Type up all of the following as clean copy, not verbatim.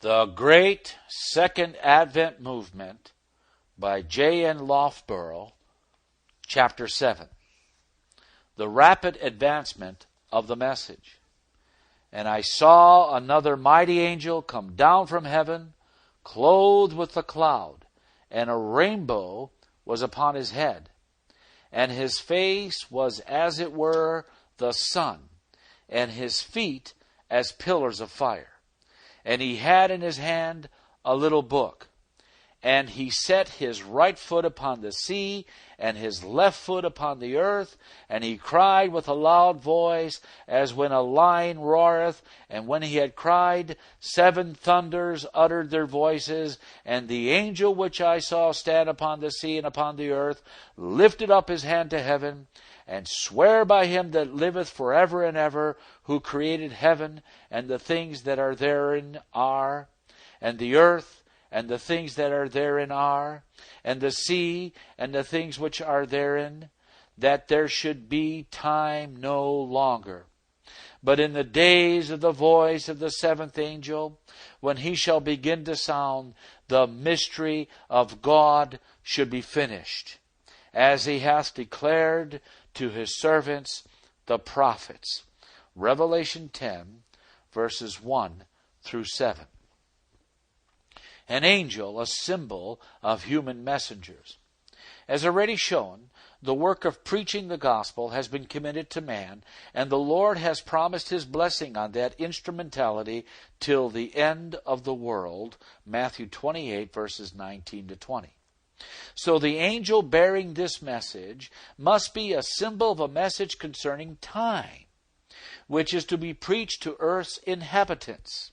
The Great Second Advent Movement by J.N. Loughborough, Chapter 7. The Rapid Advancement of the Message. And I saw another mighty angel come down from heaven, clothed with a cloud, and a rainbow was upon his head. And his face was as it were the sun, and his feet as pillars of fire. And he had in his hand a little book. And he set his right foot upon the sea, and his left foot upon the earth. And he cried with a loud voice, as when a lion roareth. And when he had cried, 7 thunders uttered their voices. And the angel which I saw stand upon the sea and upon the earth lifted up his hand to heaven, and sware by him that liveth forever and ever, who created heaven, and the things that are therein are, and the earth, and the things that are therein are, and the sea, and the things which are therein, that there should be time no longer. But in the days of the voice of the 7th angel, when he shall begin to sound, the mystery of God should be finished, as he hath declared to his servants, the prophets. Revelation 10, verses 1 through 7. An angel, a symbol of human messengers. As already shown, the work of preaching the gospel has been committed to man, and the Lord has promised his blessing on that instrumentality till the end of the world. Matthew 28, verses 19 to 20. So the angel bearing this message must be a symbol of a message concerning time, which is to be preached to earth's inhabitants.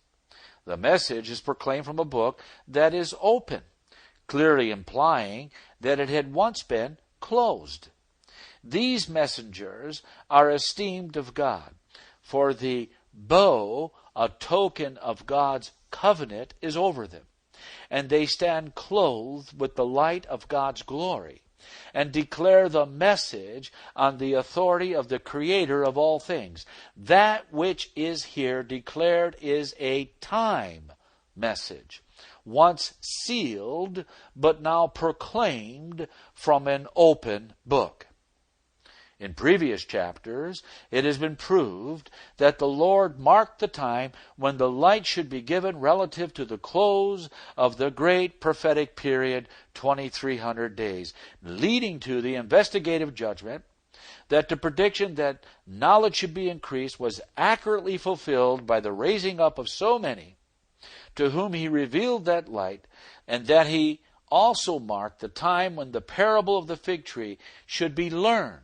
The message is proclaimed from a book that is open, clearly implying that it had once been closed. These messengers are esteemed of God, for the bow, a token of God's covenant, is over them. And they stand clothed with the light of God's glory, and declare the message on the authority of the Creator of all things. That which is here declared is a time message, once sealed, but now proclaimed from an open book. In previous chapters, it has been proved that the Lord marked the time when the light should be given relative to the close of the great prophetic period, 2300 days, leading to the investigative judgment that the prediction that knowledge should be increased was accurately fulfilled by the raising up of so many to whom he revealed that light, and that he also marked the time when the parable of the fig tree should be learned,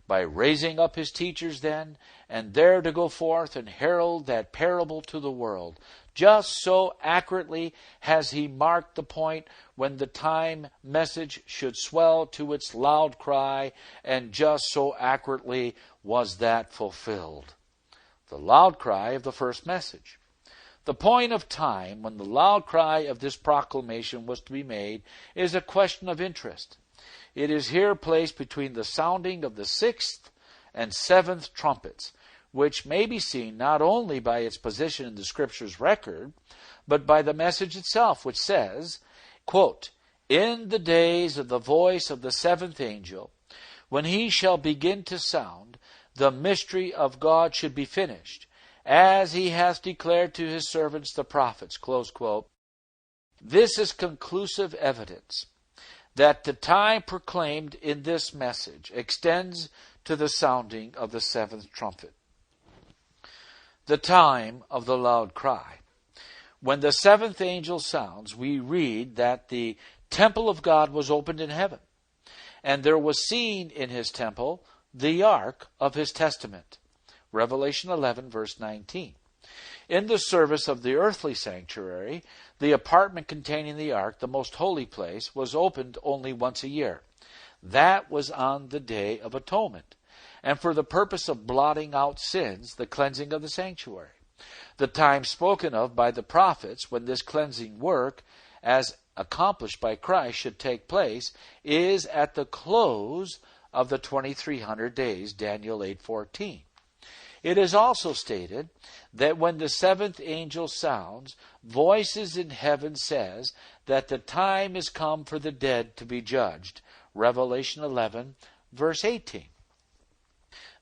by raising up his teachers then, and there to go forth and herald that parable to the world. Just so accurately has he marked the point when the time message should swell to its loud cry, and just so accurately was that fulfilled. The loud cry of the first message. The point of time when the loud cry of this proclamation was to be made is a question of interest. It is here placed between the sounding of the 6th and 7th trumpets, which may be seen not only by its position in the Scripture's record, but by the message itself, which says, quote, "In the days of the voice of the 7th angel, when he shall begin to sound, the mystery of God should be finished, as he hath declared to his servants the prophets." Close quote. This is conclusive evidence that the time proclaimed in this message extends to the sounding of the 7th trumpet. The time of the loud cry. When the 7th angel sounds, we read that the temple of God was opened in heaven, and there was seen in his temple the ark of his testament. Revelation 11, verse 19. In the service of the earthly sanctuary, the apartment containing the ark, the most holy place, was opened only once a year. That was on the Day of Atonement, and for the purpose of blotting out sins, the cleansing of the sanctuary. The time spoken of by the prophets when this cleansing work, as accomplished by Christ, should take place is at the close of the 2300 days, Daniel 8:14. It is also stated that when the seventh angel sounds, voices in heaven says that the time is come for the dead to be judged. Revelation 11, verse 18.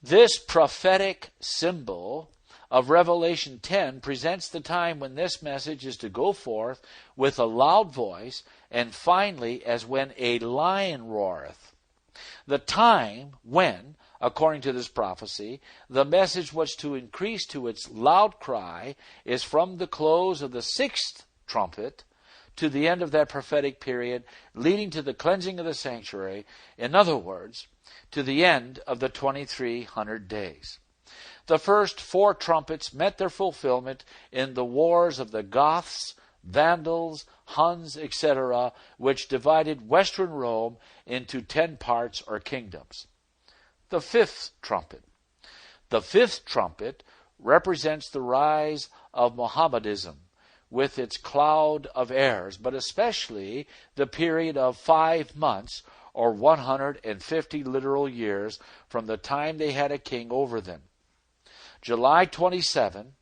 This prophetic symbol of Revelation 10 presents the time when this message is to go forth with a loud voice, and finally as when a lion roareth. The time when, according to this prophecy, the message was to increase to its loud cry is from the close of the sixth trumpet to the end of that prophetic period, leading to the cleansing of the sanctuary, in other words, to the end of the 2300 days. The first four trumpets met their fulfillment in the wars of the Goths, Vandals, Huns, etc., which divided western Rome into 10 parts or kingdoms. The fifth trumpet. The fifth trumpet represents the rise of Mohammedanism with its cloud of errors, but especially the period of 5 months or 150 literal years from the time they had a king over them. July 27,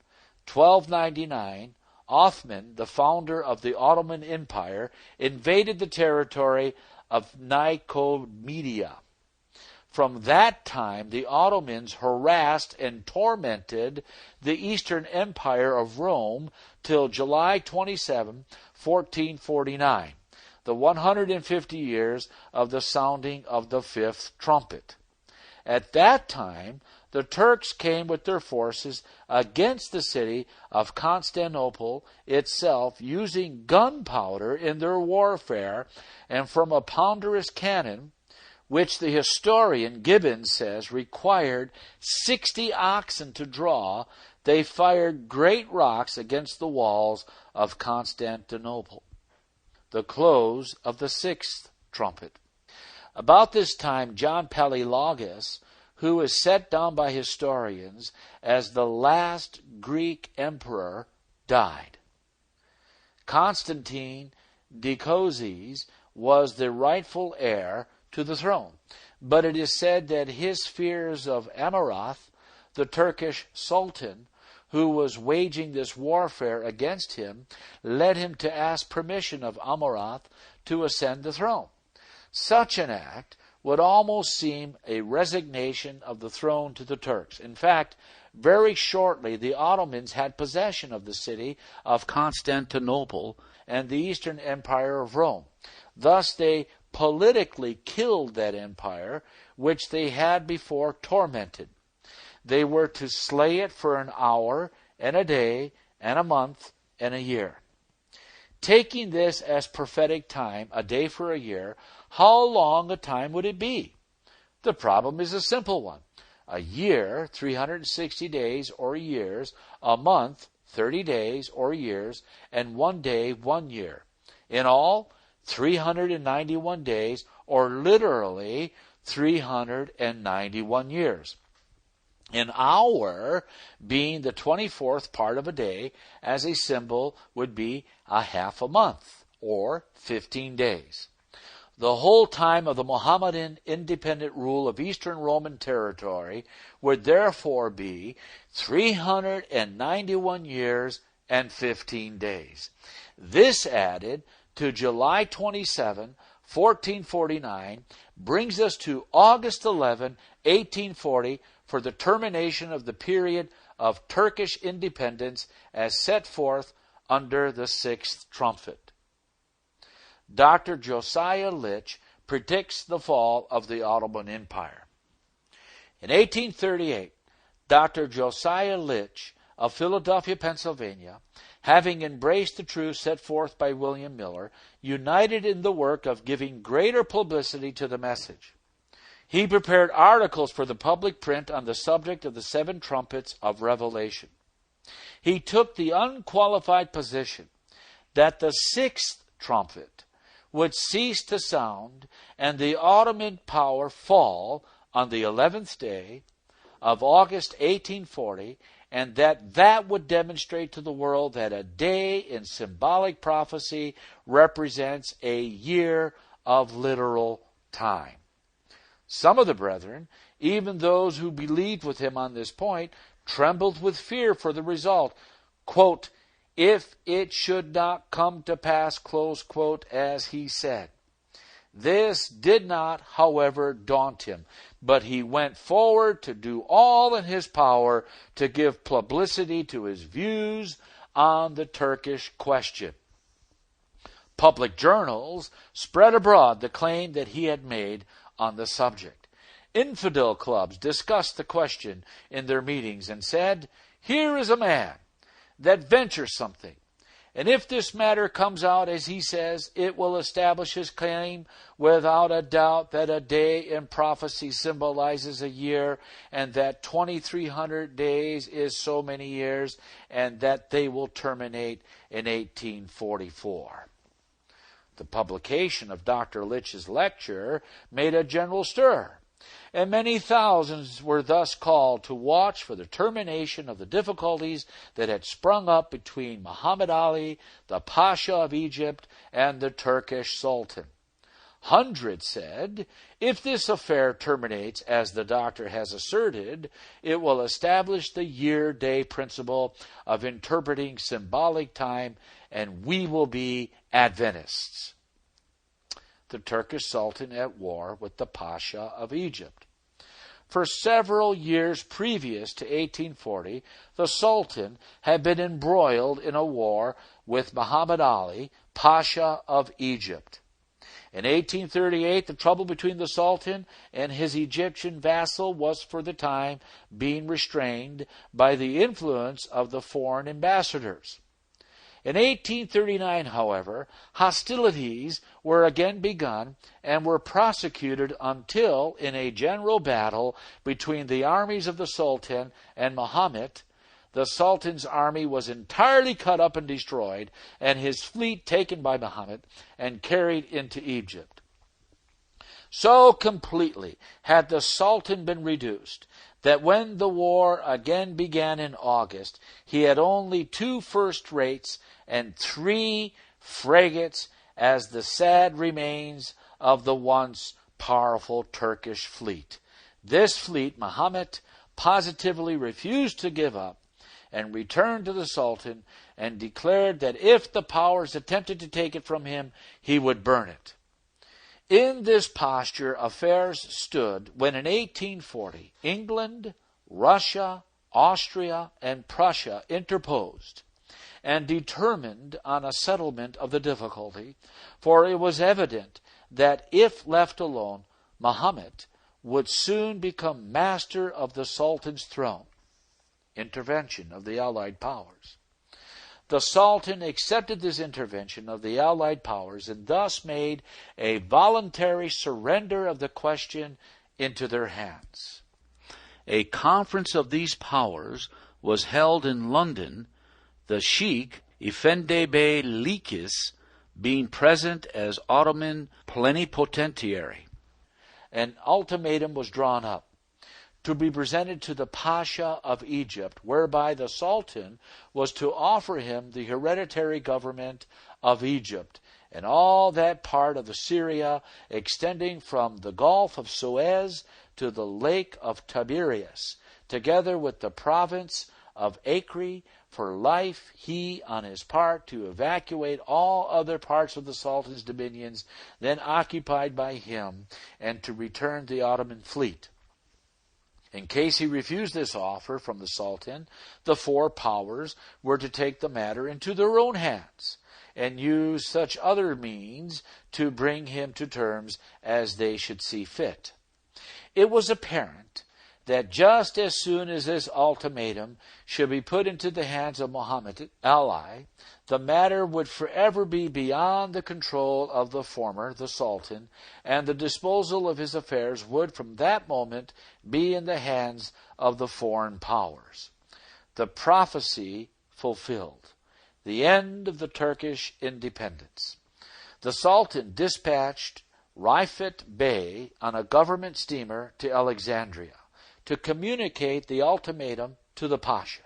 1299, Othman, the founder of the Ottoman Empire, invaded the territory of Nicomedia. From that time, the Ottomans harassed and tormented the Eastern Empire of Rome till July 27, 1449, the 150 years of the sounding of the fifth trumpet. At that time, the Turks came with their forces against the city of Constantinople itself, using gunpowder in their warfare, and from a ponderous cannon, which the historian Gibbons says required 60 oxen to draw, they fired great rocks against the walls of Constantinople. The close of the sixth trumpet. About this time, John Palaiologos, who is set down by historians as the last Greek emperor, died. Constantine Decozides was the rightful heir to the throne, but it is said that his fears of Amurath, the Turkish sultan, who was waging this warfare against him, led him to ask permission of Amurath to ascend the throne. Such an act would almost seem a resignation of the throne to the Turks. In fact, very shortly the Ottomans had possession of the city of Constantinople and the Eastern Empire of Rome. Thus they politically killed that empire, which they had before tormented. They were to slay it for an hour and a day and a month and a year. Taking this as prophetic time, a day for a year, how long a time would it be? The problem is a simple one. A year, 360 days or years, a month, 30 days or years, and 1 day, 1 year. In all, 391 days, or literally 391 years. An hour being the 24th part of a day, as a symbol, would be a half a month, or 15 days. The whole time of the Mohammedan independent rule of Eastern Roman territory would therefore be 391 years and 15 days. This added to July 27, 1449, brings us to August 11, 1840, for the termination of the period of Turkish independence as set forth under the sixth trumpet. Dr. Josiah Litch predicts the fall of the Ottoman Empire. In 1838, Dr. Josiah Litch of Philadelphia, Pennsylvania, having embraced the truth set forth by William Miller, united in the work of giving greater publicity to the message. He prepared articles for the public print on the subject of the 7 trumpets of Revelation. He took the unqualified position that the 6th trumpet would cease to sound and the Ottoman power fall on the 11th day of August 1840, and that would demonstrate to the world that a day in symbolic prophecy represents a year of literal time. Some of the brethren, even those who believed with him on this point, trembled with fear for the result, quote, if it should not come to pass, close quote, as he said. This did not, however, daunt him, but he went forward to do all in his power to give publicity to his views on the Turkish question. Public journals spread abroad the claim that he had made on the subject. Infidel clubs discussed the question in their meetings and said, here is a man that ventures something, and if this matter comes out as he says, it will establish his claim without a doubt that a day in prophecy symbolizes a year, and that 2,300 days is so many years, and that they will terminate in 1844. The publication of Dr. Litch's lecture made a general stir, and many thousands were thus called to watch for the termination of the difficulties that had sprung up between Muhammad Ali, the Pasha of Egypt, and the Turkish Sultan. Hundreds said, if this affair terminates as the doctor has asserted, it will establish the year-day principle of interpreting symbolic time, and we will be Adventists. The Turkish Sultan at war with the Pasha of Egypt. For several years previous to 1840, the Sultan had been embroiled in a war with Muhammad Ali, Pasha of Egypt. In 1838, the trouble between the Sultan and his Egyptian vassal was for the time being restrained by the influence of the foreign ambassadors. In 1839, however, hostilities were again begun and were prosecuted until, in a general battle between the armies of the Sultan and Muhammad, the Sultan's army was entirely cut up and destroyed, and his fleet taken by Muhammad and carried into Egypt. So completely had the Sultan been reduced that when the war again began in August, he had only 2 first-rates and 3 frigates as the sad remains of the once powerful Turkish fleet. This fleet Muhammad positively refused to give up and returned to the Sultan and declared that if the powers attempted to take it from him, he would burn it. In this posture affairs stood when in 1840 England, Russia, Austria, and Prussia interposed and determined on a settlement of the difficulty, for it was evident that if left alone, Muhammad would soon become master of the Sultan's throne. Intervention of the Allied powers. The Sultan accepted this intervention of the Allied powers and thus made a voluntary surrender of the question into their hands. A conference of these powers was held in London, the Sheikh Effendi Bey Likis being present as Ottoman plenipotentiary. An ultimatum was drawn up to be presented to the Pasha of Egypt, whereby the Sultan was to offer him the hereditary government of Egypt and all that part of Syria extending from the Gulf of Suez to the Lake of Tiberias, together with the province of Acre, for life, he, on his part, to evacuate all other parts of the Sultan's dominions then occupied by him, and to return the Ottoman fleet. In case he refused this offer from the Sultan, the 4 powers were to take the matter into their own hands and use such other means to bring him to terms as they should see fit. It was apparent that just as soon as this ultimatum should be put into the hands of Muhammad Ali, the matter would forever be beyond the control of the former, the Sultan, and the disposal of his affairs would from that moment be in the hands of the foreign powers. The prophecy fulfilled. The end of the Turkish independence. The Sultan dispatched Rifat Bey on a government steamer to Alexandria to communicate the ultimatum to the Pasha.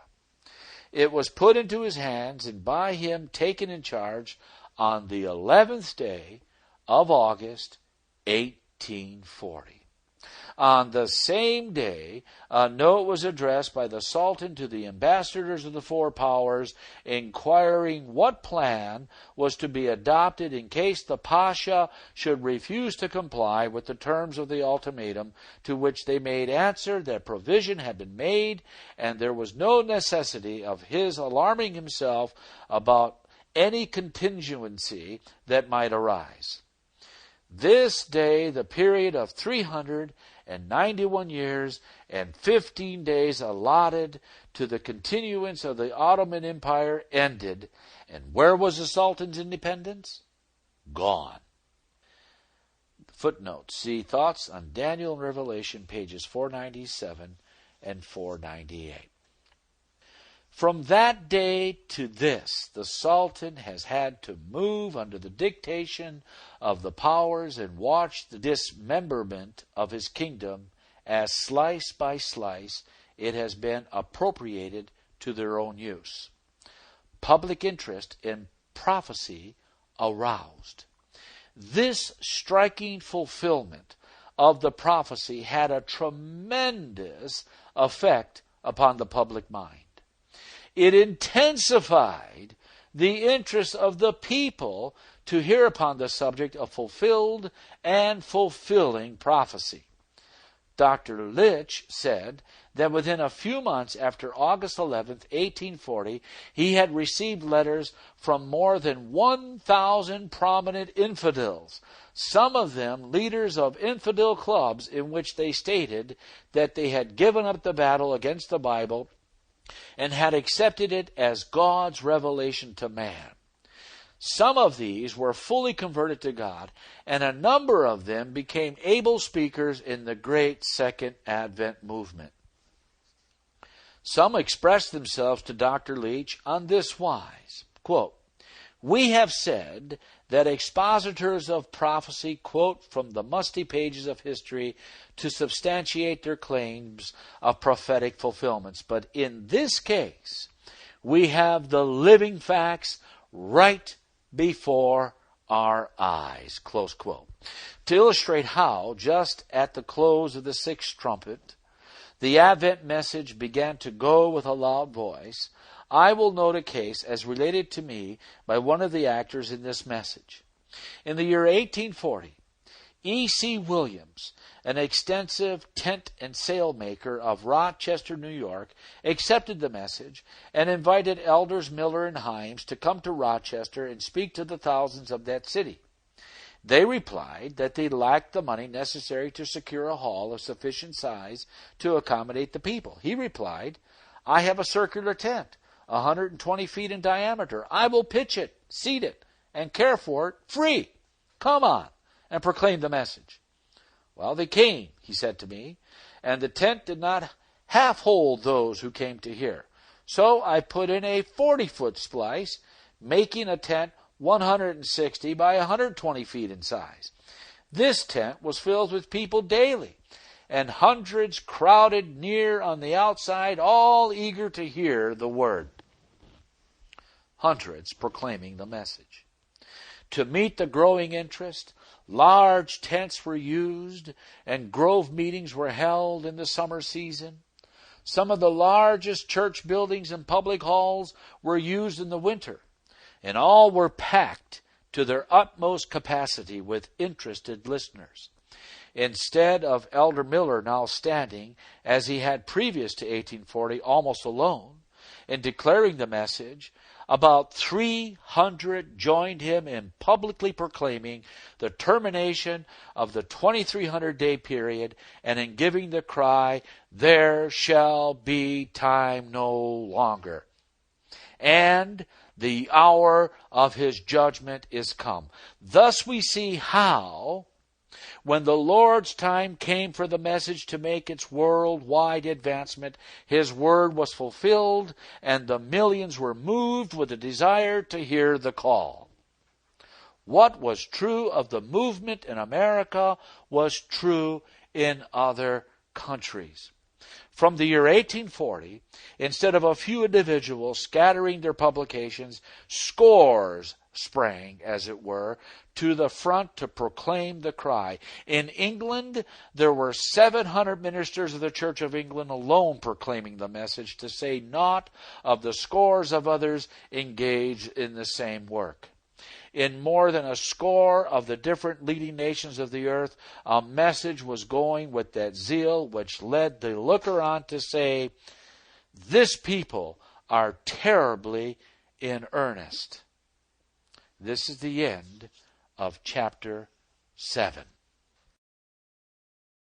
It was put into his hands and by him taken in charge on the 11th day of August, 1840. On the same day, a note was addressed by the Sultan to the ambassadors of the four powers, inquiring what plan was to be adopted in case the Pasha should refuse to comply with the terms of the ultimatum, to which they made answer that provision had been made, and there was no necessity of his alarming himself about any contingency that might arise. This day, the period of 391 years and 15 days allotted to the continuance of the Ottoman Empire ended. And where was the Sultan's independence? Gone. Footnotes. See Thoughts on Daniel and Revelation, pages 497 and 498. From that day to this, the Sultan has had to move under the dictation of the powers and watch the dismemberment of his kingdom as slice by slice it has been appropriated to their own use. Public interest in prophecy aroused. This striking fulfillment of the prophecy had a tremendous effect upon the public mind. It intensified the interest of the people to hear upon the subject of fulfilled and fulfilling prophecy. Dr. Litch said that within a few months after August 11, 1840, he had received letters from more than 1,000 prominent infidels, some of them leaders of infidel clubs, in which they stated that they had given up the battle against the Bible and had accepted it as God's revelation to man. Some of these were fully converted to God, and a number of them became able speakers in the great Second Advent movement. Some expressed themselves to Dr. Leach on this wise, quote, "We have said that expositors of prophecy quote from the musty pages of history to substantiate their claims of prophetic fulfillments. But in this case, we have the living facts right before our eyes." Close quote. To illustrate how, just at the close of the sixth trumpet, the Advent message began to go with a loud voice, I will note a case as related to me by one of the actors in this message. In the year 1840, E.C. Williams, an extensive tent and sail maker of Rochester, New York, accepted the message and invited Elders Miller and Himes to come to Rochester and speak to the thousands of that city. They replied that they lacked the money necessary to secure a hall of sufficient size to accommodate the people. He replied, "I have a circular tent, 120 feet in diameter. I will pitch it, seat it, and care for it free. Come on and proclaim the message." Well, they came, he said to me, and the tent did not half hold those who came to hear. So I put in a 40-foot splice, making a tent 160 by 120 feet in size. This tent was filled with people daily, and hundreds crowded near on the outside, all eager to hear the word. Hundreds proclaiming the message. To meet the growing interest, large tents were used, and grove meetings were held in the summer season. Some of the largest church buildings and public halls were used in the winter, and all were packed to their utmost capacity with interested listeners. Instead of Elder Miller now standing, as he had previous to 1840, almost alone, in declaring the message, about 300 joined him in publicly proclaiming the termination of the 2300-day period and in giving the cry, "There shall be time no longer, and the hour of his judgment is come." Thus we see how, when the Lord's time came for the message to make its worldwide advancement, his word was fulfilled, and the millions were moved with a desire to hear the call. What was true of the movement in America was true in other countries. From the year 1840, instead of a few individuals scattering their publications, scores sprang, as it were, to the front to proclaim the cry. In England, there were 700 ministers of the Church of England alone proclaiming the message, to say naught of the scores of others engaged in the same work. In more than a score of the different leading nations of the earth, a message was going with that zeal which led the looker on to say, "This people are terribly in earnest." This is the end of chapter 7.